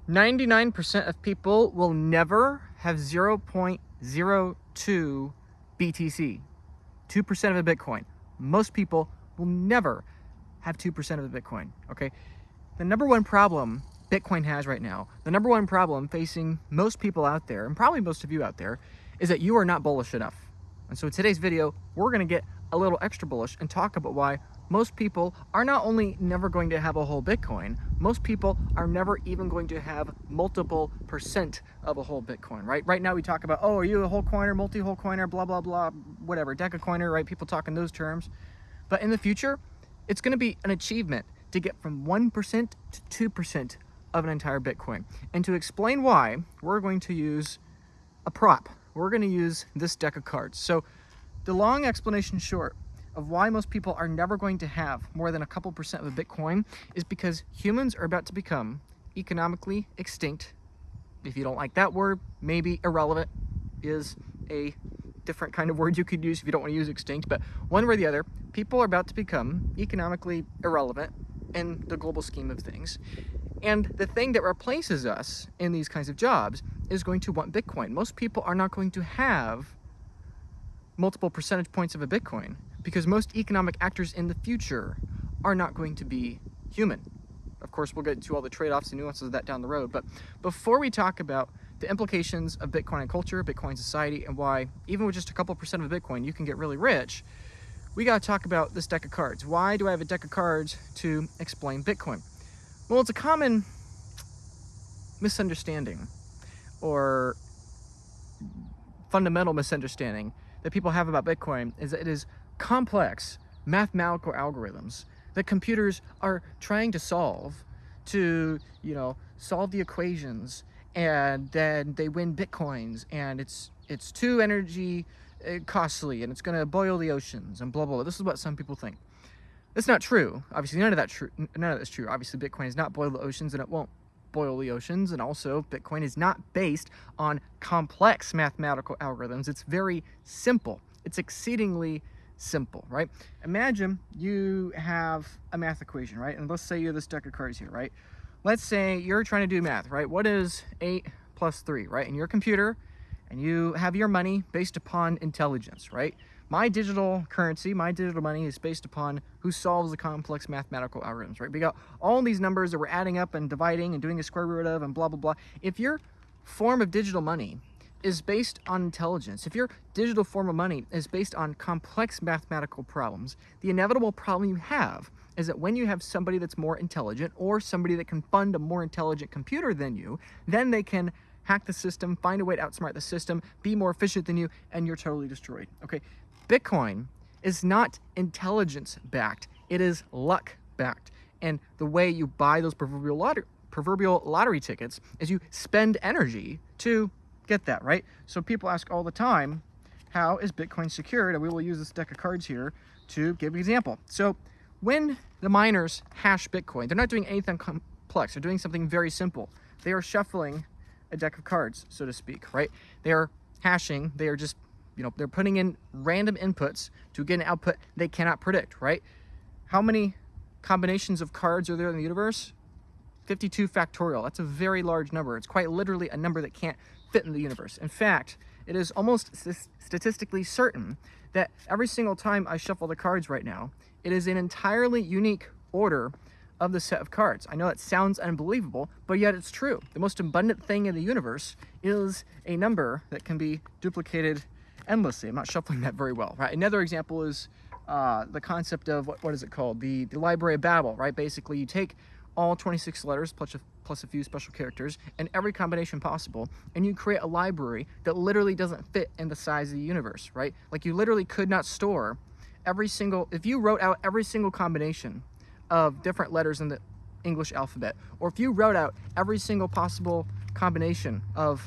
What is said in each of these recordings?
99% of people will never have 0.02 BTC, 2% of a Bitcoin. Most people will never have 2% of a Bitcoin, okay? The number one problem Bitcoin has right now, the number one problem facing most people out there, and probably most of you out there, is that you are not bullish enough. And so in today's video, we're gonna get a little extra bullish and talk about why most people are not only never going to have a whole Bitcoin, most people are never even going to have multiple percent of a whole Bitcoin, right? Right now we talk about, oh, are you a whole coiner, multi-whole coiner, blah, blah, blah, whatever, decacoiner, right? People talk in those terms. But in the future, it's gonna be an achievement to get from 1% to 2% of an entire Bitcoin. And to explain why, we're going to use a prop. We're gonna use this deck of cards. So the long explanation short of why most people are never going to have more than a couple percent of a Bitcoin is because humans are about to become economically extinct. If you don't like that word, maybe irrelevant is a different kind of word you could use if you don't want to use extinct, but one way or the other, people are about to become economically irrelevant in the global scheme of things. And the thing that replaces us in these kinds of jobs is going to want Bitcoin. Most people are not going to have multiple percentage points of a Bitcoin because most economic actors in the future are not going to be human. Of course, we'll get into all the trade-offs and nuances of that down the road. But before we talk about the implications of Bitcoin and culture, Bitcoin society, and why even with just a couple percent of a Bitcoin, you can get really rich, we got to talk about this deck of cards. Why do I have a deck of cards to explain Bitcoin? Well, it's a common misunderstanding or fundamental misunderstanding that people have about Bitcoin is that it is complex mathematical algorithms that computers are trying to solve to, solve the equations, and then they win Bitcoins, and it's too energy costly, and it's going to boil the oceans, and blah, blah, blah. This is what some people think. That's not true. Obviously, none of that's true. Obviously, Bitcoin has not boiled the oceans, and it won't boil the oceans. And also, Bitcoin is not based on complex mathematical algorithms. It's very simple. It's exceedingly simple, right? Imagine you have a math equation, right? And let's say you have this deck of cards here, right? Let's say you're trying to do math, right? What is 8 plus 3, right? In your computer, and you have your money based upon intelligence, right? My digital currency, my digital money is based upon who solves the complex mathematical algorithms, right? We got all these numbers that we're adding up and dividing and doing a square root of and blah, blah, blah. If your form of digital money is based on intelligence, if your digital form of money is based on complex mathematical problems, the inevitable problem you have is that when you have somebody that's more intelligent or somebody that can fund a more intelligent computer than you, then they can hack the system, find a way to outsmart the system, be more efficient than you, and you're totally destroyed, okay? Bitcoin is not intelligence-backed, it is luck-backed. And the way you buy those proverbial lottery tickets is you spend energy to get that, right? So people ask all the time, how is Bitcoin secured? And we will use this deck of cards here to give an example. So when the miners hash Bitcoin, they're not doing anything complex, they're doing something very simple. They are shuffling a deck of cards, so to speak, right? They are hashing, they are just they're putting in random inputs to get an output they cannot predict, right? How many combinations of cards are there in the universe? 52 factorial. That's a very large number. It's quite literally a number that can't fit in the universe. In fact, it is almost statistically certain that every single time I shuffle the cards right now, it is an entirely unique order of the set of cards. I know that sounds unbelievable, but yet it's true. The most abundant thing in the universe is a number that can be duplicated endlessly. I'm not shuffling that very well, right? Another example is the concept of, what is it called? The Library of Babel, right? Basically, you take all 26 letters plus a few special characters and every combination possible, and you create a library that literally doesn't fit in the size of the universe, right? Like you literally could not store if you wrote out every single combination of different letters in the English alphabet, or if you wrote out every single possible combination of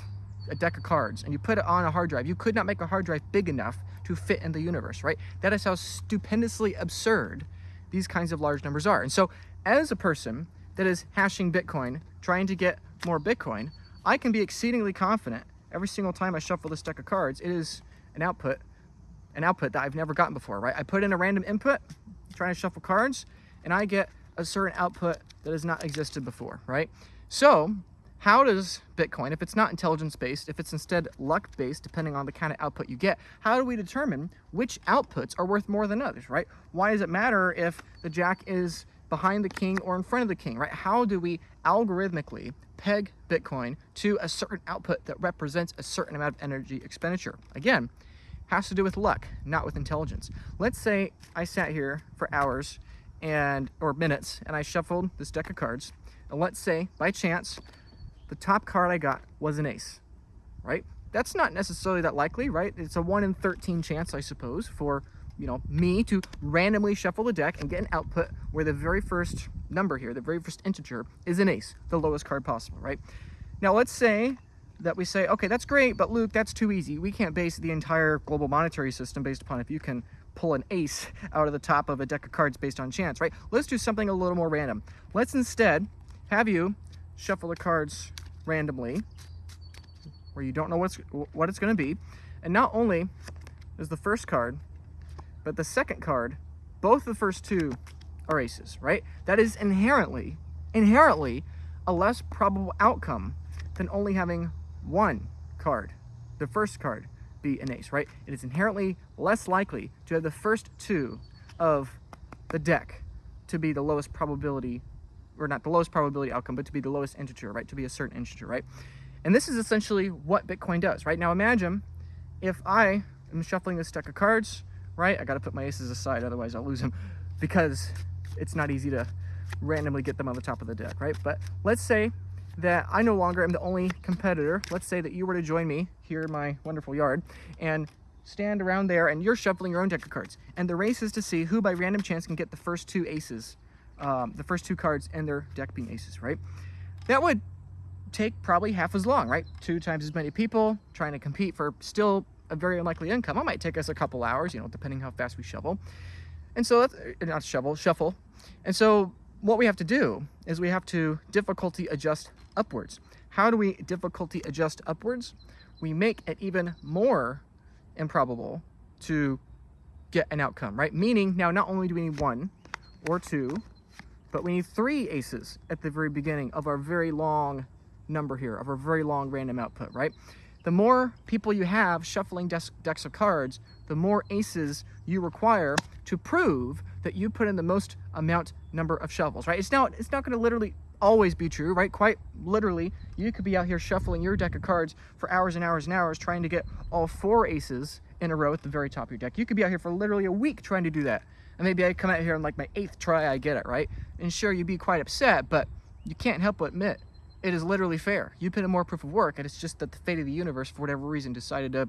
a deck of cards and you put it on a hard drive, you could not make a hard drive big enough to fit in the universe, right? That is how stupendously absurd these kinds of large numbers are. And so as a person that is hashing Bitcoin, trying to get more Bitcoin, I can be exceedingly confident every single time I shuffle this deck of cards, it is an output that I've never gotten before, right? I put in a random input, trying to shuffle cards, and I get a certain output that has not existed before, right? So how does Bitcoin, if it's not intelligence-based, if it's instead luck-based, depending on the kind of output you get, how do we determine which outputs are worth more than others, right? Why does it matter if the jack is behind the king or in front of the king, right? How do we algorithmically peg Bitcoin to a certain output that represents a certain amount of energy expenditure? Again, has to do with luck, not with intelligence. Let's say I sat here for hours or minutes and I shuffled this deck of cards, and let's say by chance the top card I got was an ace, right? That's not necessarily that likely, right? It's a 1 in 13 chance, I suppose, for me to randomly shuffle the deck and get an output where the very first number here, the very first integer, is an ace, the lowest card possible, right? Now let's say that we say, okay, that's great, but Luke, that's too easy. We can't base the entire global monetary system based upon if you can pull an ace out of the top of a deck of cards based on chance, right? Let's do something a little more random. Let's instead have you shuffle the cards randomly, where you don't know what it's going to be, and not only is the first card, but the second card, both the first two are aces, right? That is inherently a less probable outcome than only having one card, the first card, be an ace, right? It is inherently less likely to have the first two of the deck to be the lowest probability, or not the lowest probability outcome, but to be the lowest integer, right? To be a certain integer, right? And this is essentially what Bitcoin does, right? Now imagine if I am shuffling this deck of cards, right? I got to put my aces aside, otherwise I'll lose them, because it's not easy to randomly get them on the top of the deck, right? But let's say that I no longer am the only competitor. Let's say that you were to join me here in my wonderful yard and stand around there and you're shuffling your own deck of cards. And the race is to see who by random chance can get the first two aces, the first two cards in their deck being aces, right? That would take probably half as long, right? 2 times as many people trying to compete for still a very unlikely income. It might take us a couple hours, depending how fast we shovel. And so that's shuffle. And so what we have to do is we have to difficulty adjust upwards. How do we difficulty adjust upwards? We make it even more improbable to get an outcome, right? Meaning now not only do we need 1 or 2, but we need 3 aces at the very beginning of our very long number here, of our very long random output, right? The more people you have shuffling decks of cards, the more aces you require to prove that you put in the most number of shovels, right? It's not going to literally always be true, right? Quite literally, you could be out here shuffling your deck of cards for hours and hours and hours trying to get all 4 aces in a row at the very top of your deck. You could be out here for literally a week trying to do that. And maybe I come out here on like my 8th try, I get it, right? And sure, you'd be quite upset, but you can't help but admit it is literally fair. You put in more proof of work, and it's just that the fate of the universe, for whatever reason, decided to,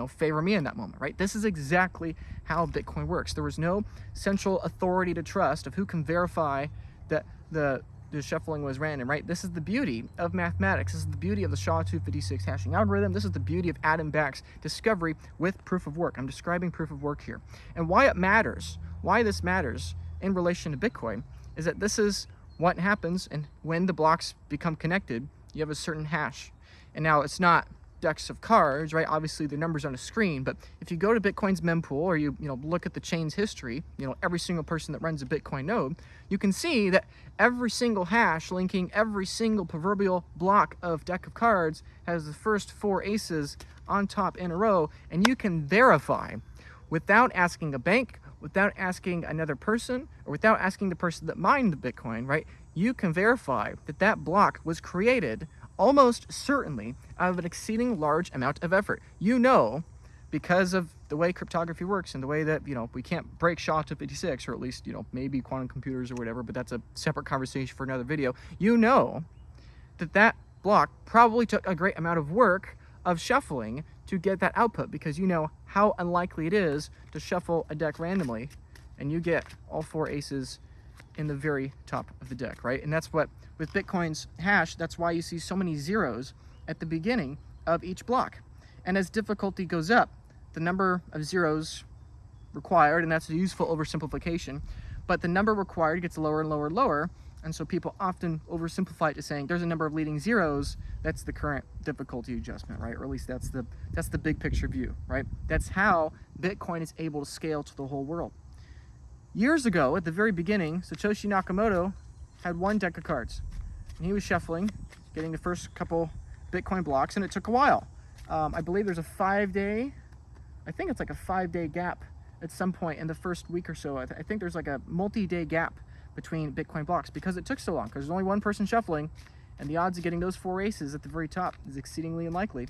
favor me in that moment, right? This is exactly how Bitcoin works. There was no central authority to trust of who can verify that the shuffling was random, right? This is the beauty of mathematics. This is the beauty of the SHA-256 hashing algorithm. This is the beauty of Adam Back's discovery with proof of work. I'm describing proof of work here. And why it matters, why this matters in relation to Bitcoin, is that this is what happens, and when the blocks become connected, you have a certain hash. And now it's not decks of cards, right? Obviously the numbers on a screen, but if you go to Bitcoin's mempool, or you look at the chain's history, every single person that runs a Bitcoin node, you can see that every single hash linking every single proverbial block of deck of cards has the first 4 aces on top in a row, and you can verify without asking a bank, without asking another person, or without asking the person that mined the Bitcoin, right? You can verify that that block was created almost certainly out of an exceeding large amount of effort. Because of the way cryptography works and the way that, we can't break SHA-256, or at least, maybe quantum computers or whatever, but that's a separate conversation for another video. That block probably took a great amount of work of shuffling to get that output, because how unlikely it is to shuffle a deck randomly and you get all 4 aces in the very top of the deck, right? And that's what, with Bitcoin's hash, that's why you see so many zeros at the beginning of each block. And as difficulty goes up, the number of zeros required, and that's a useful oversimplification, but the number required gets lower and lower and lower. And so people often oversimplify it to saying there's a number of leading zeros. That's the current difficulty adjustment, right? Or at least that's the big picture view, right? That's how Bitcoin is able to scale to the whole world. Years ago, at the very beginning, Satoshi Nakamoto had 1 deck of cards, and he was shuffling getting the first couple Bitcoin blocks, and it took a while. I believe there's a 5-day, I think it's like a 5-day gap at some point in the first week or so. I think there's like a multi-day gap between Bitcoin blocks because it took so long, because there's only one person shuffling, and the odds of getting those 4 aces at the very top is exceedingly unlikely.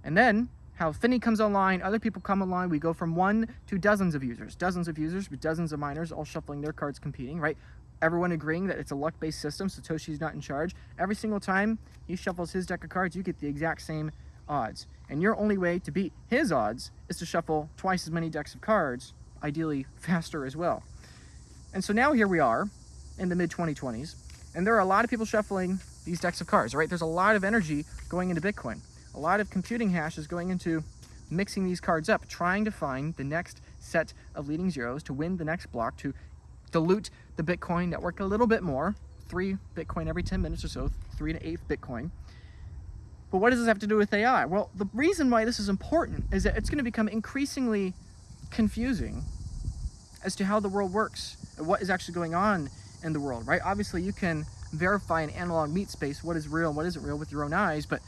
And then how Finney comes online, other people come online, we go from 1 to dozens of users with dozens of miners all shuffling their cards, competing, right? Everyone agreeing that it's a luck-based system, Satoshi's not in charge. Every single time he shuffles his deck of cards, you get the exact same odds. And your only way to beat his odds is to shuffle twice as many decks of cards, ideally faster as well. And so now here we are in the mid-2020s, and there are a lot of people shuffling these decks of cards, right? There's a lot of energy going into Bitcoin. A lot of computing hashes going into mixing these cards up, trying to find the next set of leading zeros to win the next block, to dilute the Bitcoin network a little bit more, 3 Bitcoin every 10 minutes or so, 3 to 8 Bitcoin. But what does this have to do with AI? Well, the reason why this is important is that it's going to become increasingly confusing as to how the world works and what is actually going on in the world, right? Obviously, you can verify in analog meat space what is real and what isn't real with your own eyes, but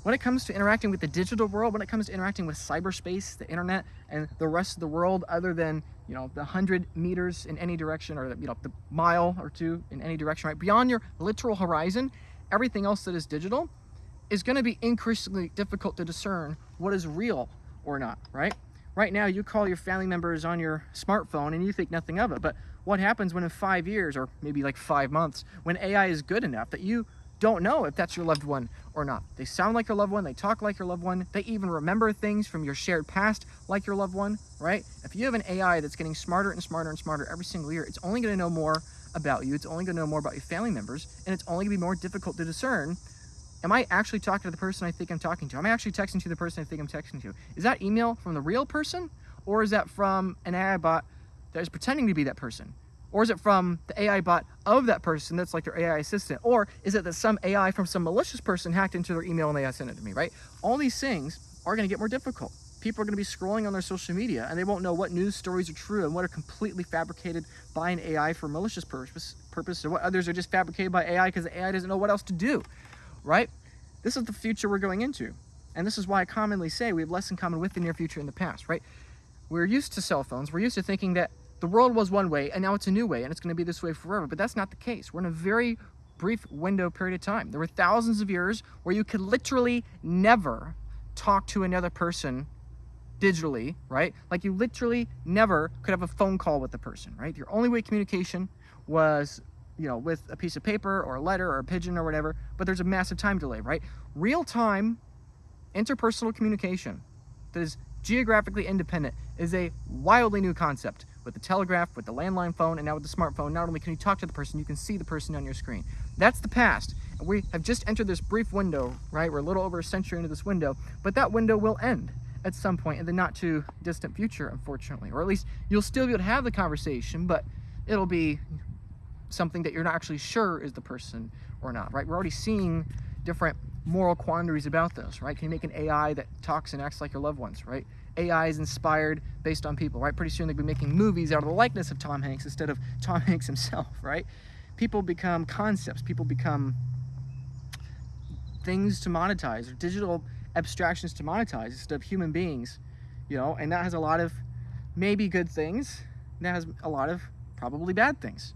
when it comes to interacting with the digital world, when it comes to interacting with cyberspace, the internet, and the rest of the world, other than, you know, the 100 meters in any direction, or the, you know, the mile or 2 in any direction, right? Beyond your literal horizon, everything else that is digital is going to be increasingly difficult to discern what is real or not, right? Right now, you call your family members on your smartphone and you think nothing of it. But what happens when in 5 years, or maybe like 5 months, when AI is good enough that you don't know if that's your loved one or not? They sound like your loved one, they talk like your loved one, they even remember things from your shared past like your loved one, right? If you have an AI that's getting smarter and smarter and smarter every single year, it's only going to know more about you, it's only going to know more about your family members, and it's only going to be more difficult to discern, am I actually talking to the person I think I'm talking to? Am I actually texting to the person I think I'm texting to? Is that email from the real person, or is that from an AI bot that is pretending to be that person? Or is it from the AI bot of that person that's like their AI assistant? Or is it that some AI from some malicious person hacked into their email and they sent it to me, right? All these things are going to get more difficult. People are going to be scrolling on their social media and they won't know what news stories are true and what are completely fabricated by an AI for malicious purpose, and what others are just fabricated by AI because the AI doesn't know what else to do, right? This is the future we're going into. And this is why I commonly say we have less in common with the near future and the past, right? We're used to cell phones. We're used to thinking that the world was one way and now it's a new way and it's going to be this way forever. But that's not the case. We're in a very brief window period of time. There were thousands of years where you could literally never talk to another person digitally, right? Like you literally never could have a phone call with the person, right? Your only way of communication was, you know, with a piece of paper or a letter or a pigeon or whatever, but there's a massive time delay, right? Real-time interpersonal communication that is geographically independent is a wildly new concept. With the telegraph, with the landline phone, and now with the smartphone, not only can you talk to the person, you can see the person on your screen. That's the past. And we have just entered this brief window, right? We're a little over a century into this window, but that window will end at some point in the not too distant future, unfortunately. Or at least you'll still be able to have the conversation, but it'll be something that you're not actually sure is the person or not, right? We're already seeing different moral quandaries about this, right? Can you make an AI that talks and acts like your loved ones, right? AI is inspired based on people, right? Pretty soon they'll be making movies out of the likeness of Tom Hanks instead of Tom Hanks himself, right? People become concepts. People become things to monetize, or digital abstractions to monetize instead of human beings, you know? And that has a lot of maybe good things. And that has a lot of probably bad things.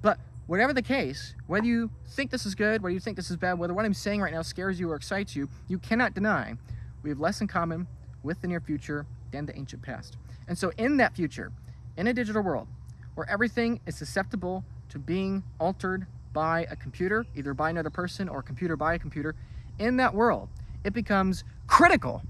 But whatever the case, whether you think this is good, whether you think this is bad, whether what I'm saying right now scares you or excites you, you cannot deny we have less in common with the near future than the ancient past. And so in that future, in a digital world where everything is susceptible to being altered by a computer, either by another person or a computer by a computer, in that world, it becomes critical,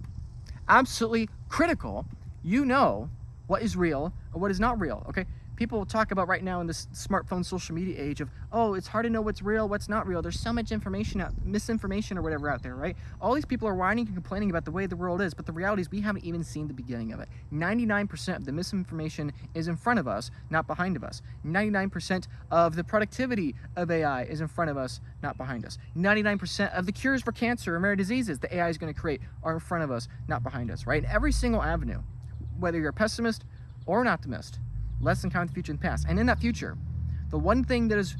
absolutely critical, you know what is real or what is not real, okay? People talk about right now in this smartphone social media age of, oh, it's hard to know what's real, what's not real. There's so much information misinformation or whatever out there, right? All these people are whining and complaining about the way the world is, but the reality is we haven't even seen the beginning of it. 99% of the misinformation is in front of us, not behind of us. 99% of the productivity of AI is in front of us, not behind us. 99% of the cures for cancer and rare diseases the AI is going to create are in front of us, not behind us, right? In every single avenue, whether you're a pessimist or an optimist, less than common with the future and the past. And in that future, the one thing that is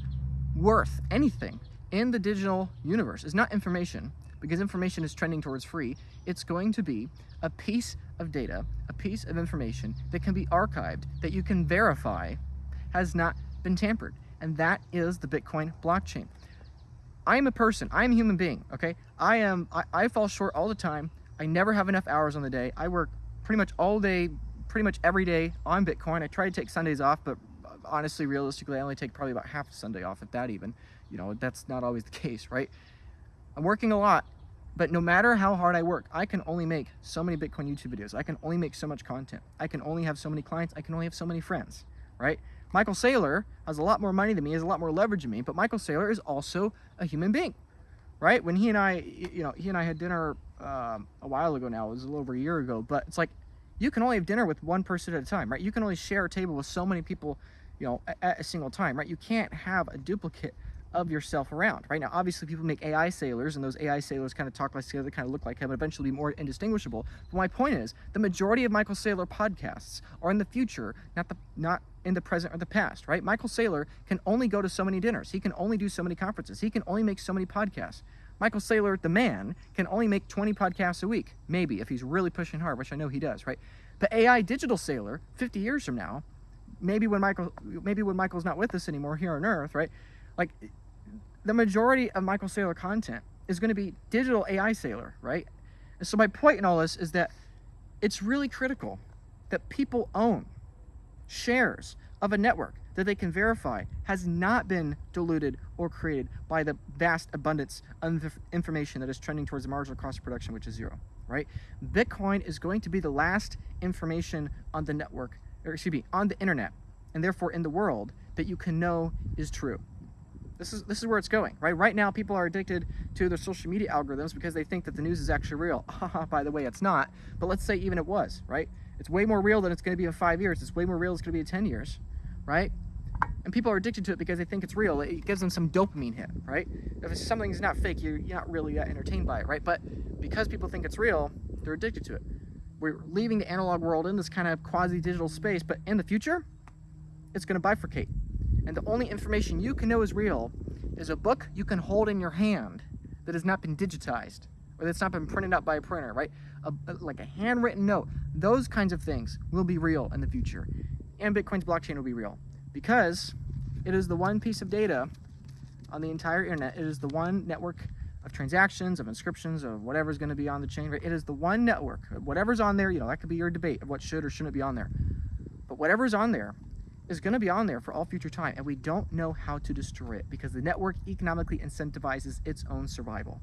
worth anything in the digital universe is not information, because information is trending towards free. It's going to be a piece of data, a piece of information that can be archived, that you can verify has not been tampered. And that is the Bitcoin blockchain. I am a person, I am a human being, okay? I fall short all the time. I never have enough hours on the day. I work pretty much all day, pretty much every day on Bitcoin. I try to take Sundays off, but honestly, realistically, I only take probably about half a Sunday off, if that even. You know, that's not always the case, right? I'm working a lot, but no matter how hard I work, I can only make so many Bitcoin YouTube videos. I can only make so much content. I can only have so many clients. I can only have so many friends, right? Michael Saylor has a lot more money than me, has a lot more leverage than me, but Michael Saylor is also a human being, right? When he and I had dinner a while ago now, it was a little over a year ago, but it's like, you can only have dinner with one person at a time, right? You can only share a table with so many people, you know, at a single time, right? You can't have a duplicate of yourself around, right? Now, obviously, people make AI sailors, and those AI sailors kind of talk like together, kind of look like him, and eventually be more indistinguishable. But my point is, the majority of Michael Saylor podcasts are in the future, not in the present or the past, right? Michael Saylor can only go to so many dinners. He can only do so many conferences. He can only make so many podcasts. Michael Saylor, the man, can only make 20 podcasts a week, maybe, if he's really pushing hard, which I know he does, right? But AI digital Saylor, 50 years from now, maybe when Michael's not with us anymore here on Earth, right? Like, the majority of Michael Saylor content is going to be digital AI Saylor, right? And so my point in all this is that it's really critical that people own shares of a network that they can verify has not been diluted or created by the vast abundance of information that is trending towards the marginal cost of production, which is zero, right? Bitcoin is going to be the last information on the network, or excuse me, on the internet, and therefore in the world, that you can know is true. This is where it's going, right? Right now, people are addicted to their social media algorithms because they think that the news is actually real. By the way, it's not. But let's say even it was, right? It's way more real than it's going to be in 5 years. It's way more real than it's going to be in 10 years, right? And people are addicted to it because they think it's real. It gives them some dopamine hit, right? If something's not fake, you're not really that entertained by it, right? But because people think it's real, they're addicted to it. We're leaving the analog world in this kind of quasi-digital space, but in the future, it's going to bifurcate. And the only information you can know is real is a book you can hold in your hand that has not been digitized or that's not been printed out by a printer, right? Like a handwritten note. Those kinds of things will be real in the future. And Bitcoin's blockchain will be real because it is the one piece of data on the entire internet. It is the one network of transactions, of inscriptions, of whatever's going to be on the chain, right? It is the one network. Whatever's on there, you know, that could be your debate of what should or shouldn't be on there. But whatever's on there is going to be on there for all future time, and we don't know how to destroy it because the network economically incentivizes its own survival.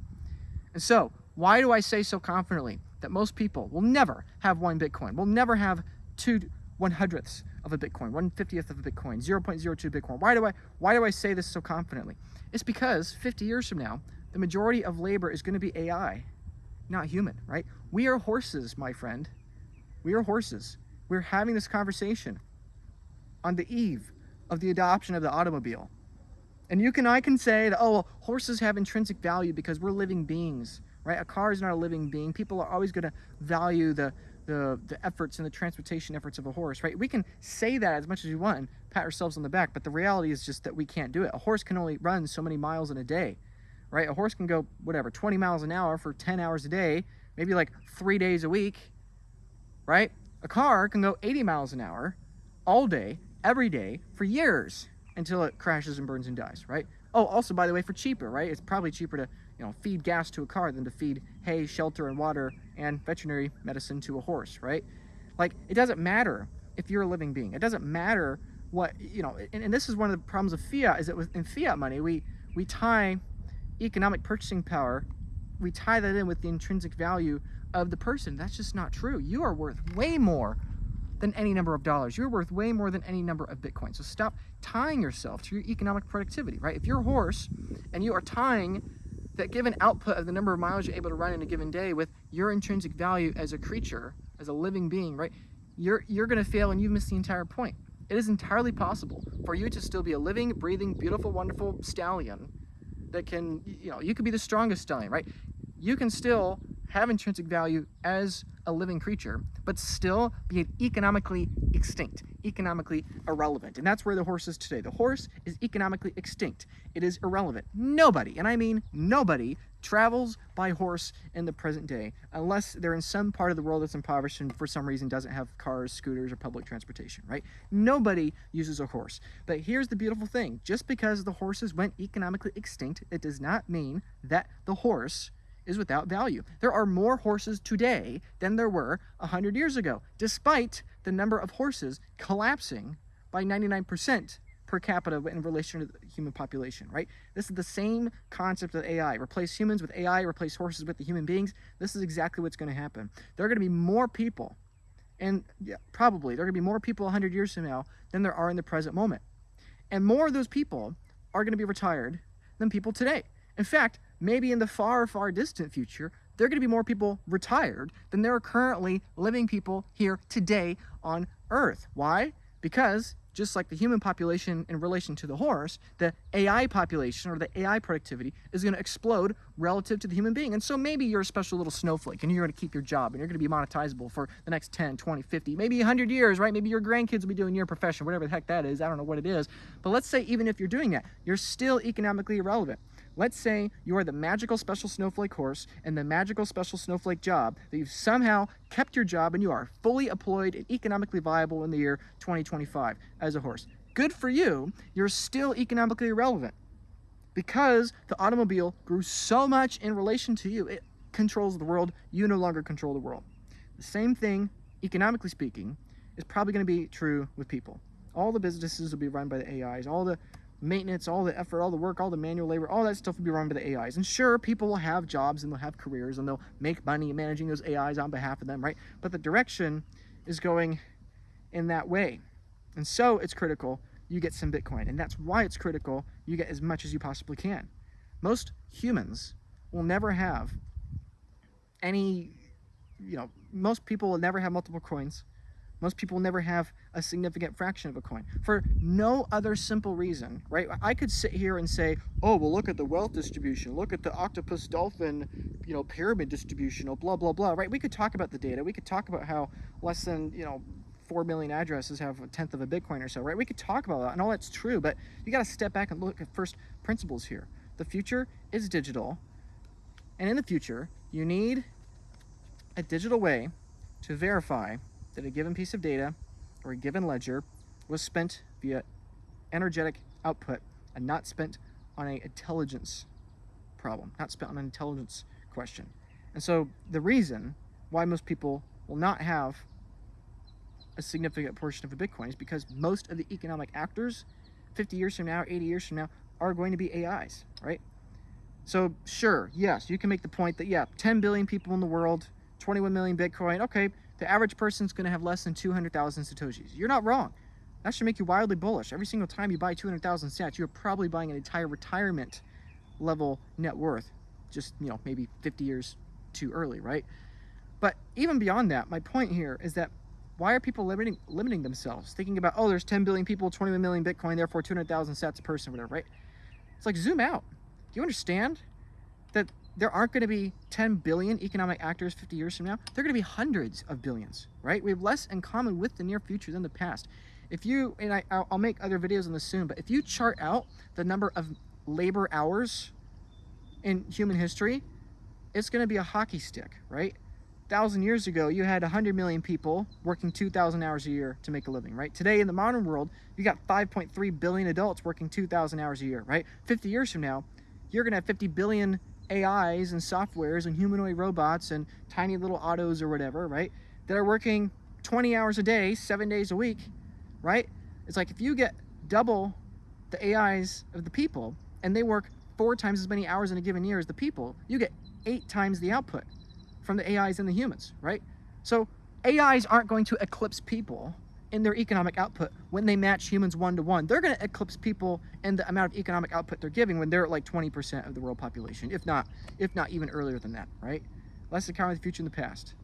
And so, why do I say so confidently that most people will never have one Bitcoin, will never have 2/100ths of a Bitcoin, 1/50th of a Bitcoin, 0.02 Bitcoin? Why do I say this so confidently? It's because 50 years from now, the majority of labor is going to be AI, not human, right? We are horses, my friend. We are horses. We're having this conversation on the eve of the adoption of the automobile. And I can say that, oh, well, horses have intrinsic value because we're living beings, right? A car is not a living being. People are always going to value the efforts and the transportation efforts of a horse, right? We can say that as much as we want and pat ourselves on the back, but the reality is just that we can't do it. A horse can only run so many miles in a day, right? A horse can go, 20 miles an hour for 10 hours a day, maybe like 3 days a week, right? A car can go 80 miles an hour all day, every day for years until it crashes and burns and dies, right? Oh, also, by the way, for cheaper, right? It's probably cheaper to, feed gas to a car than to feed hay, shelter, and water and veterinary medicine to a horse, right? Like, it doesn't matter if you're a living being. It doesn't matter what, and this is one of the problems of fiat, is that in fiat money, we tie economic purchasing power, we tie that in with the intrinsic value of the person. That's just not true. You are worth way more than any number of dollars. You're worth way more than any number of Bitcoin. So stop tying yourself to your economic productivity, right? If you're a horse and you are tying that given output of the number of miles you're able to run in a given day with your intrinsic value as a creature, as a living being, right? You're going to fail and you've missed the entire point. It is entirely possible for you to still be a living, breathing, beautiful, wonderful stallion that can, you could be the strongest stallion, right? You can still have intrinsic value as a living creature, but still be economically extinct, economically irrelevant. And that's where the horse is today. The horse is economically extinct. It is irrelevant. Nobody, and I mean nobody, travels by horse in the present day unless they're in some part of the world that's impoverished and for some reason doesn't have cars, scooters, or public transportation, right? Nobody uses a horse. But here's the beautiful thing. Just because the horses went economically extinct, it does not mean that the horse is without value. There are more horses today than there were 100 years ago, despite the number of horses collapsing by 99% per capita in relation to the human population, right? This is the same concept of AI. Replace humans with AI, replace horses with the human beings. This is exactly what's going to happen. There are going to be more people, and probably there are going to be more people 100 years from now than there are in the present moment. And more of those people are going to be retired than people today. In fact, maybe in the far, far distant future, there are going to be more people retired than there are currently living people here today on Earth. Why? Because just like the human population in relation to the horse, the AI population or the AI productivity is going to explode relative to the human being. And so maybe you're a special little snowflake and you're going to keep your job and you're going to be monetizable for the next 10, 20, 50, maybe 100 years, right? Maybe your grandkids will be doing your profession, whatever the heck that is. I don't know what it is. But let's say even if you're doing that, you're still economically irrelevant. Let's say you are the magical special snowflake horse and the magical special snowflake job, that you've somehow kept your job and you are fully employed and economically viable in the year 2025 as a horse. Good for you. You're still economically irrelevant because the automobile grew so much in relation to you. It controls the world. You no longer control the world. The same thing, economically speaking, is probably going to be true with people. All the businesses will be run by the AIs. All the maintenance, all the effort, all the work, all the manual labor, all that stuff will be run by the AIs. And sure, people will have jobs and they'll have careers and they'll make money managing those AIs on behalf of them, right? But the direction is going in that way. And so it's critical you get some Bitcoin. And that's why it's critical you get as much as you possibly can. Most humans will never have any, most people will never have multiple coins. Most people never have a significant fraction of a coin for no other simple reason, right? I could sit here and say, oh, well, look at the wealth distribution, look at the octopus dolphin, pyramid distribution, blah, blah, blah, right? We could talk about the data. We could talk about how less than, 4 million addresses have a tenth of a Bitcoin or so, right? We could talk about that and all that's true, but you got to step back and look at first principles here. The future is digital. And in the future, you need a digital way to verify that a given piece of data or a given ledger was spent via energetic output and not spent on an intelligence problem, not spent on an intelligence question. And so the reason why most people will not have a significant portion of a Bitcoin is because most of the economic actors 50 years from now, 80 years from now, are going to be AIs, right? So sure, yes, you can make the point that, 10 billion people in the world, 21 million Bitcoin, okay, the average person's going to have less than 200,000 Satoshis. You're not wrong. That should make you wildly bullish. Every single time you buy 200,000 sats, you're probably buying an entire retirement level net worth, just, maybe 50 years too early, right? But even beyond that, my point here is that why are people limiting themselves? Thinking about, oh, there's 10 billion people, 21 million Bitcoin, therefore 200,000 sats a person, whatever, right? It's like, zoom out. Do you understand that there aren't going to be 10 billion economic actors 50 years from now? There are going to be hundreds of billions, right? We have less in common with the near future than the past. If you, and I'll make other videos on this soon, but if you chart out the number of labor hours in human history, it's going to be a hockey stick, right? 1,000 years ago, you had 100 million people working 2,000 hours a year to make a living, right? Today, in the modern world, you got 5.3 billion adults working 2,000 hours a year, right? 50 years from now, you're going to have 50 billion AIs and softwares and humanoid robots and tiny little autos or whatever, right? That are working 20 hours a day, 7 days a week, right? It's like if you get double the AIs of the people and they work 4 times as many hours in a given year as the people, you get 8 times the output from the AIs and the humans, right? So AIs aren't going to eclipse people in their economic output when they match humans 1-to-1. They're going to eclipse people in the amount of economic output they're giving when they're at like 20% of the world population, if not even earlier than that, right? Less account of the future and the past.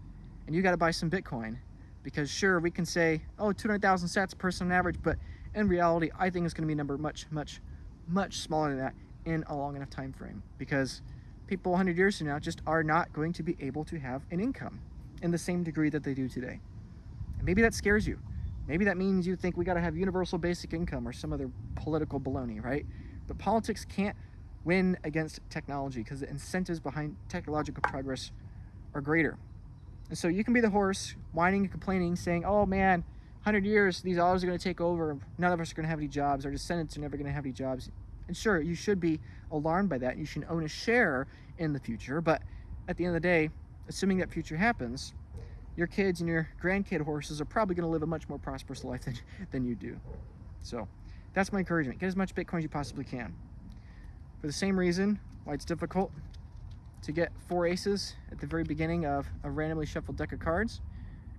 And you got to buy some Bitcoin because sure, we can say, oh, 200,000 sats a person on average, but in reality, I think it's going to be a number much, much, much smaller than that in a long enough time frame because people 100 years from now just are not going to be able to have an income in the same degree that they do today. And maybe that scares you. Maybe that means you think we got to have universal basic income or some other political baloney, right? But politics can't win against technology because the incentives behind technological progress are greater. And so you can be the horse whining and complaining, saying, oh man, 100 years, these autos are going to take over. None of us are going to have any jobs. Our descendants are never going to have any jobs. And sure, you should be alarmed by that. You should own a share in the future. But at the end of the day, assuming that future happens, your kids and your grandkid horses are probably going to live a much more prosperous life than you do. So that's my encouragement. Get as much Bitcoin as you possibly can. For the same reason why it's difficult to get 4 aces at the very beginning of a randomly shuffled deck of cards,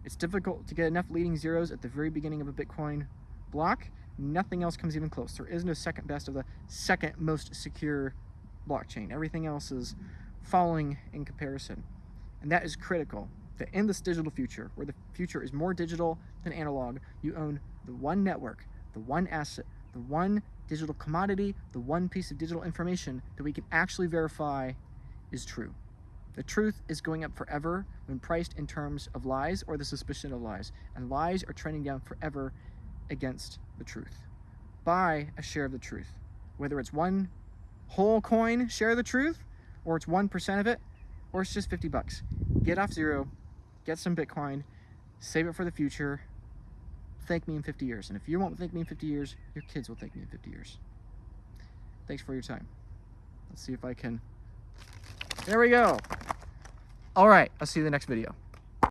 it's difficult to get enough leading zeros at the very beginning of a Bitcoin block. Nothing else comes even close. There is no second best of the second most secure blockchain. Everything else is following in comparison. And that is critical, that in this digital future, where the future is more digital than analog, you own the one network, the one asset, the one digital commodity, the one piece of digital information that we can actually verify is true. The truth is going up forever when priced in terms of lies or the suspicion of lies. And lies are trending down forever against the truth. Buy a share of the truth. Whether it's one whole coin share of the truth, or it's 1% of it, or it's just 50 bucks. Get off zero, get some Bitcoin, save it for the future. Thank me in 50 years. And if you won't thank me in 50 years, your kids will thank me in 50 years. Thanks for your time. Let's see if I can... There we go. All right, I'll see you in the next video.